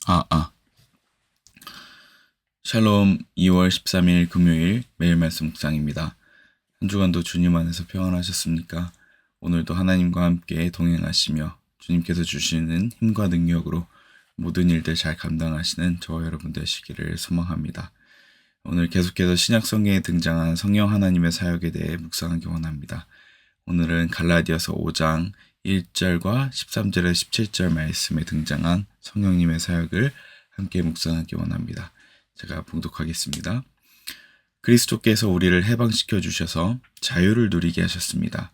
아, 아. 샬롬 2월 13일 금요일 매일 말씀 묵상입니다. 한 주간도 주님 안에서 평안하셨습니까? 오늘도 하나님과 함께 동행하시며 주님께서 주시는 힘과 능력으로 모든 일들 잘 감당하시는 저와 여러분 되시기를 소망합니다. 오늘 계속해서 신약 성경에 등장한 성령 하나님의 사역에 대해 묵상하기 원합니다. 오늘은 갈라디아서 5장 1절과 13절에 17절 말씀에 등장한 성령님의 사역을 함께 묵상하기 원합니다. 제가 봉독하겠습니다. 그리스도께서 우리를 해방시켜 주셔서 자유를 누리게 하셨습니다.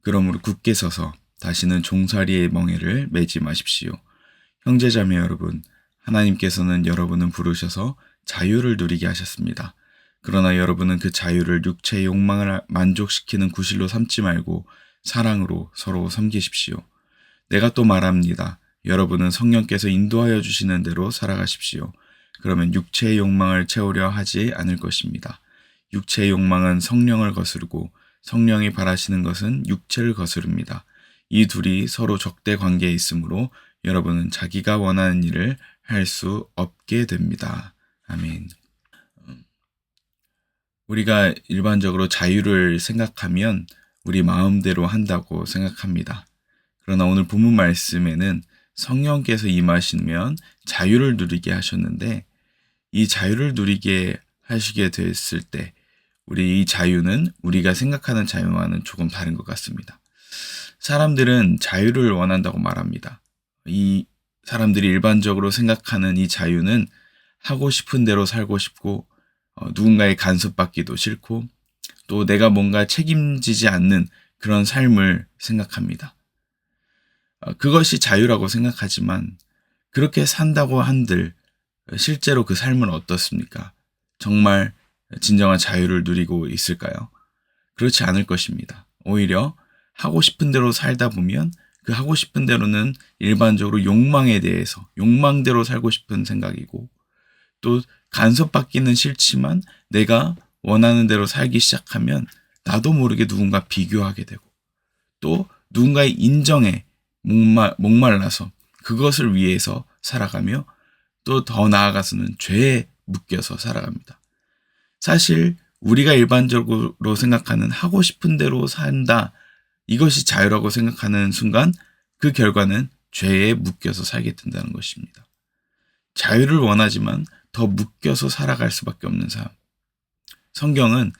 그러므로 굳게 서서 다시는 종살이의 멍에를 매지 마십시오. 형제자매 여러분, 하나님께서는 여러분을 부르셔서 자유를 누리게 하셨습니다. 그러나 여러분은 그 자유를 육체의 욕망을 만족시키는 구실로 삼지 말고 사랑으로 서로 섬기십시오. 내가 또 말합니다. 여러분은 성령께서 인도하여 주시는 대로 살아가십시오. 그러면 육체의 욕망을 채우려 하지 않을 것입니다. 육체의 욕망은 성령을 거스르고 성령이 바라시는 것은 육체를 거스릅니다. 이 둘이 서로 적대 관계에 있으므로 여러분은 자기가 원하는 일을 할 수 없게 됩니다. 아멘. 우리가 일반적으로 자유를 생각하면 우리 마음대로 한다고 생각합니다. 그러나 오늘 본문 말씀에는 성령께서 임하시면 자유를 누리게 하셨는데 이 자유를 누리게 하시게 됐을 때 우리 이 자유는 우리가 생각하는 자유와는 조금 다른 것 같습니다. 사람들은 자유를 원한다고 말합니다. 이 사람들이 일반적으로 생각하는 이 자유는 하고 싶은 대로 살고 싶고 누군가의 간섭받기도 싫고 또 내가 뭔가 책임지지 않는 그런 삶을 생각합니다. 그것이 자유라고 생각하지만 그렇게 산다고 한들 실제로 그 삶은 어떻습니까? 정말 진정한 자유를 누리고 있을까요? 그렇지 않을 것입니다. 오히려 하고 싶은 대로 살다 보면 그 하고 싶은 대로는 일반적으로 욕망에 대해서 욕망대로 살고 싶은 생각이고 또 간섭받기는 싫지만 내가 원하는 대로 살기 시작하면 나도 모르게 누군가 비교하게 되고 또 누군가의 인정에 목말라서 그것을 위해서 살아가며 또 더 나아가서는 죄에 묶여서 살아갑니다. 사실 우리가 일반적으로 생각하는 하고 싶은 대로 산다 이것이 자유라고 생각하는 순간 그 결과는 죄에 묶여서 살게 된다는 것입니다. 자유를 원하지만 더 묶여서 살아갈 수밖에 없는 삶. 성경은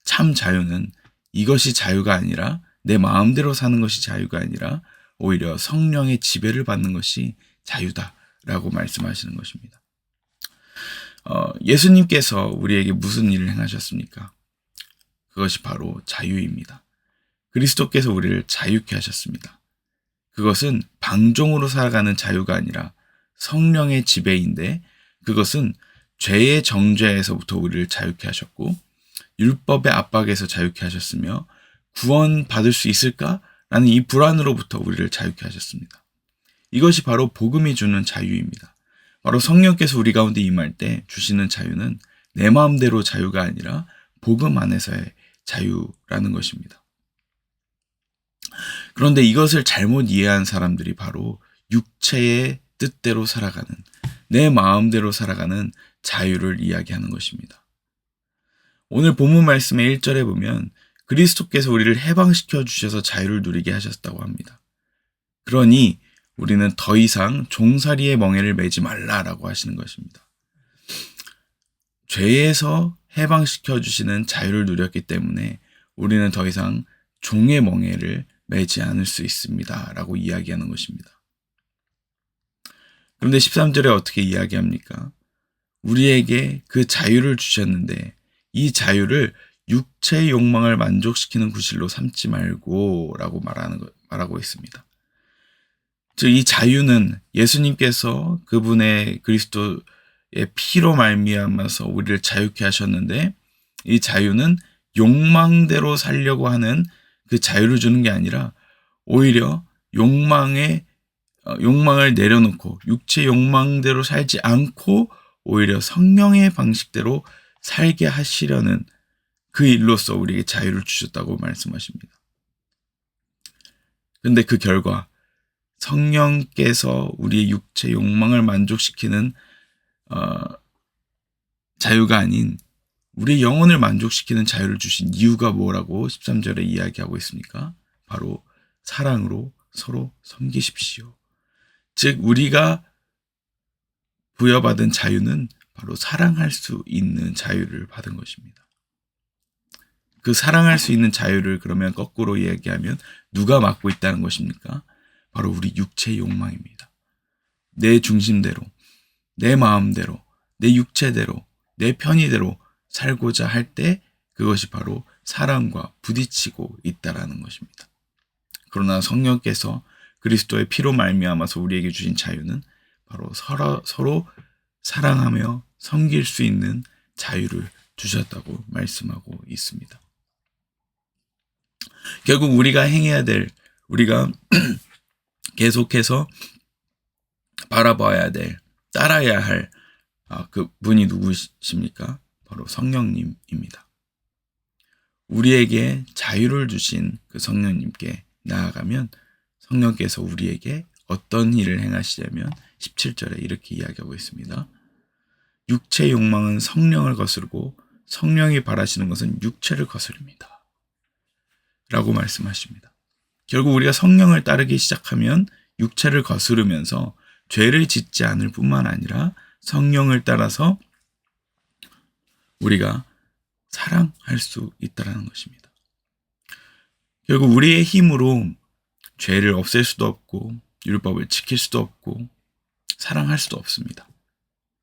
참 자유는 이것이 자유가 아니라 내 마음대로 사는 것이 자유가 아니라 오히려 성령의 지배를 받는 것이 자유다라고 말씀하시는 것입니다. 예수님께서 우리에게 무슨 일을 행하셨습니까? 그것이 바로 자유입니다. 그리스도께서 우리를 자유케 하셨습니다. 그것은 방종으로 살아가는 자유가 아니라 성령의 지배인데 그것은 죄의 정죄에서부터 우리를 자유케 하셨고 율법의 압박에서 자유케 하셨으며 구원받을 수 있을까라는 이 불안으로부터 우리를 자유케 하셨습니다. 이것이 바로 복음이 주는 자유입니다. 바로 성령께서 우리 가운데 임할 때 주시는 자유는 내 마음대로 자유가 아니라 복음 안에서의 자유라는 것입니다. 그런데 이것을 잘못 이해한 사람들이 바로 육체의 뜻대로 살아가는 내 마음대로 살아가는 자유를 이야기하는 것입니다. 오늘 본문 말씀의 1절에 보면 그리스도께서 우리를 해방시켜 주셔서 자유를 누리게 하셨다고 합니다. 그러니 우리는 더 이상 종살이의 멍에를 매지 말라라고 하시는 것입니다. 죄에서 해방시켜 주시는 자유를 누렸기 때문에 우리는 더 이상 종의 멍에를 매지 않을 수 있습니다. 라고 이야기하는 것입니다. 그런데 13절에 어떻게 이야기합니까? 우리에게 그 자유를 주셨는데 이 자유를 육체의 욕망을 만족시키는 구실로 삼지 말고 라고 말하고 있습니다. 즉 이 자유는 예수님께서 그분의 그리스도의 피로 말미암아서 우리를 자유케 하셨는데 이 자유는 욕망대로 살려고 하는 그 자유를 주는 게 아니라 오히려 욕망을 내려놓고 육체 욕망대로 살지 않고 오히려 성령의 방식대로 살게 하시려는 그 일로서 우리에게 자유를 주셨다고 말씀하십니다. 근데 그 결과 성령께서 우리의 육체 욕망을 만족시키는 자유가 아닌 우리의 영혼을 만족시키는 자유를 주신 이유가 뭐라고 13절에 이야기하고 있습니까? 바로 사랑으로 서로 섬기십시오. 즉 우리가 부여받은 자유는 바로 사랑할 수 있는 자유를 받은 것입니다. 그 사랑할 수 있는 자유를 그러면 거꾸로 얘기하면 누가 맡고 있다는 것입니까? 바로 우리 육체의 욕망입니다. 내 중심대로, 내 마음대로, 내 육체대로, 내 편의대로 살고자 할 때 그것이 바로 사랑과 부딪히고 있다라는 것입니다. 그러나 성령께서 그리스도의 피로 말미암아서 우리에게 주신 자유는 바로 서로 사랑하며 섬길 수 있는 자유를 주셨다고 말씀하고 있습니다. 결국 우리가 행해야 될, 우리가 계속해서 바라봐야 될, 따라야 할 그 분이 누구십니까? 바로 성령님입니다. 우리에게 자유를 주신 그 성령님께 나아가면 성령께서 우리에게 어떤 일을 행하시냐면 17절에 이렇게 이야기하고 있습니다. 육체의 욕망은 성령을 거스르고 성령이 바라시는 것은 육체를 거스릅니다. 라고 말씀하십니다. 결국 우리가 성령을 따르기 시작하면 육체를 거스르면서 죄를 짓지 않을 뿐만 아니라 성령을 따라서 우리가 사랑할 수 있다는 것입니다. 결국 우리의 힘으로 죄를 없앨 수도 없고 율법을 지킬 수도 없고 사랑할 수도 없습니다.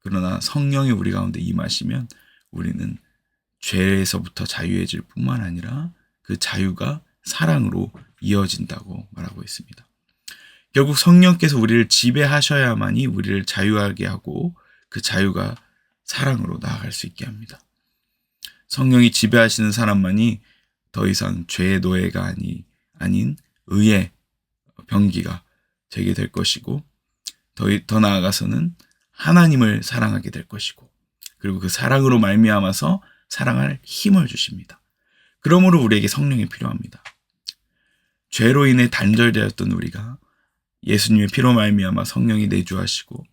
그러나 성령이 우리 가운데 임하시면 우리는 죄에서부터 자유해질 뿐만 아니라 그 자유가 사랑으로 이어진다고 말하고 있습니다. 결국 성령께서 우리를 지배하셔야만이 우리를 자유하게 하고 그 자유가 사랑으로 나아갈 수 있게 합니다. 성령이 지배하시는 사람만이 더 이상 죄의 노예가 아닌 의의 병기가 되게 될 것이고 더 나아가서는 하나님을 사랑하게 될 것이고 그리고 그 사랑으로 말미암아서 사랑할 힘을 주십니다. 그러므로 우리에게 성령이 필요합니다. 죄로 인해 단절되었던 우리가 예수님의 피로 말미암아 성령이 내주하시고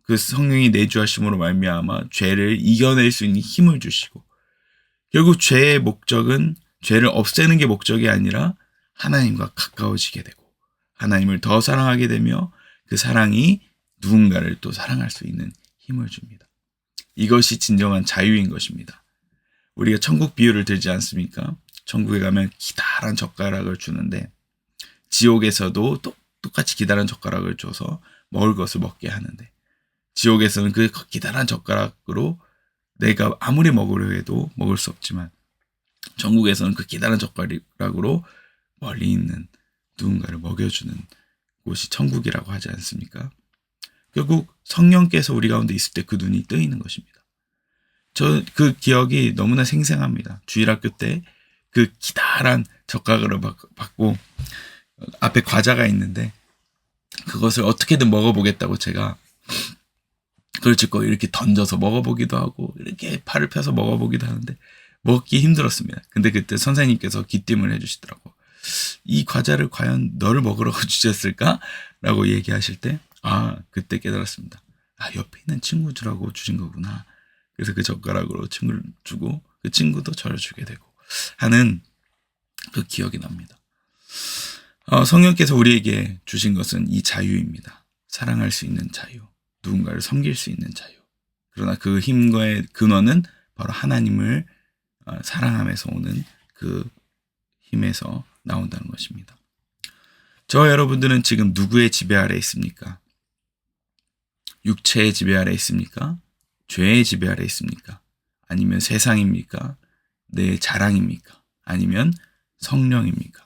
그 성령이 내주하심으로 말미암아 죄를 이겨낼 수 있는 힘을 주시고 결국 죄의 목적은 죄를 없애는 게 목적이 아니라 하나님과 가까워지게 되고 하나님을 더 사랑하게 되며 그 사랑이 누군가를 또 사랑할 수 있는 힘을 줍니다. 이것이 진정한 자유인 것입니다. 우리가 천국 비유를 들지 않습니까? 천국에 가면 기다란 젓가락을 주는데 지옥에서도 똑같이 기다란 젓가락을 줘서 먹을 것을 먹게 하는데 지옥에서는 그 기다란 젓가락으로 내가 아무리 먹으려 해도 먹을 수 없지만 천국에서는 그 기다란 젓가락으로 멀리 있는 누군가를 먹여주는 곳이 천국이라고 하지 않습니까? 결국 성령께서 우리 가운데 있을 때 그 눈이 뜨이는 것입니다. 저 그 기억이 너무나 생생합니다. 주일학교 때 그 기다란 젓가락을 받고 앞에 과자가 있는데 그것을 어떻게든 먹어보겠다고 제가 그걸 짚고 이렇게 던져서 먹어보기도 하고 이렇게 팔을 펴서 먹어보기도 하는데 먹기 힘들었습니다. 근데 그때 선생님께서 기띔을 해주시더라고. 이 과자를 과연 너를 먹으라고 주셨을까? 라고 얘기하실 때 그때 깨달았습니다. 옆에 있는 친구들하고 주신 거구나. 그래서 그 젓가락으로 친구를 주고 그 친구도 저를 주게 되고 하는 그 기억이 납니다. 성령께서 우리에게 주신 것은 이 자유입니다. 사랑할 수 있는 자유, 누군가를 섬길 수 있는 자유. 그러나 그 힘과의 근원은 바로 하나님을 사랑하면서 오는 그 힘에서 나온다는 것입니다. 저와 여러분들은 지금 누구의 지배 아래 있습니까? 육체의 지배 아래 있습니까? 죄의 지배 아래 있습니까? 아니면 세상입니까? 내 자랑입니까? 아니면 성령입니까?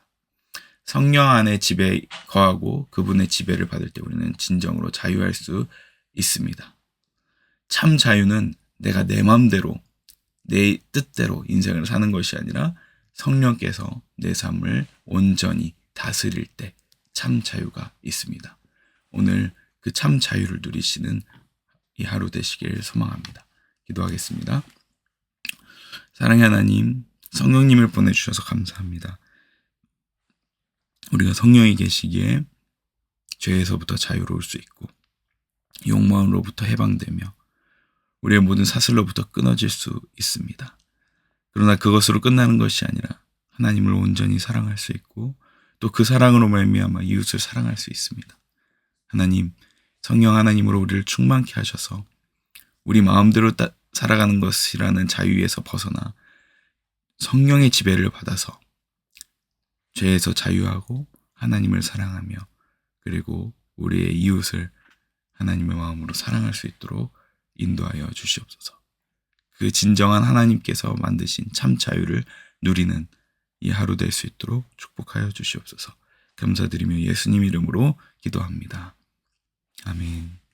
성령 안에 지배 거하고 그분의 지배를 받을 때 우리는 진정으로 자유할 수 있습니다. 참 자유는 내가 내 마음대로 내 뜻대로 인생을 사는 것이 아니라 성령께서 내 삶을 온전히 다스릴 때 참 자유가 있습니다. 오늘 그 참 자유를 누리시는 이 하루 되시길 소망합니다. 기도하겠습니다. 사랑의 하나님, 성령님을 보내주셔서 감사합니다. 우리가 성령이 계시기에 죄에서부터 자유로울 수 있고 욕망으로부터 해방되며 우리의 모든 사슬로부터 끊어질 수 있습니다. 그러나 그것으로 끝나는 것이 아니라 하나님을 온전히 사랑할 수 있고 또 그 사랑으로 말미암아 이웃을 사랑할 수 있습니다. 하나님, 성령 하나님으로 우리를 충만케 하셔서 우리 마음대로 살아가는 것이라는 자유에서 벗어나 성령의 지배를 받아서 죄에서 자유하고 하나님을 사랑하며 그리고 우리의 이웃을 하나님의 마음으로 사랑할 수 있도록 인도하여 주시옵소서. 그 진정한 하나님께서 만드신 참 자유를 누리는 이 하루 될 수 있도록 축복하여 주시옵소서. 감사드리며 예수님 이름으로 기도합니다. 아멘.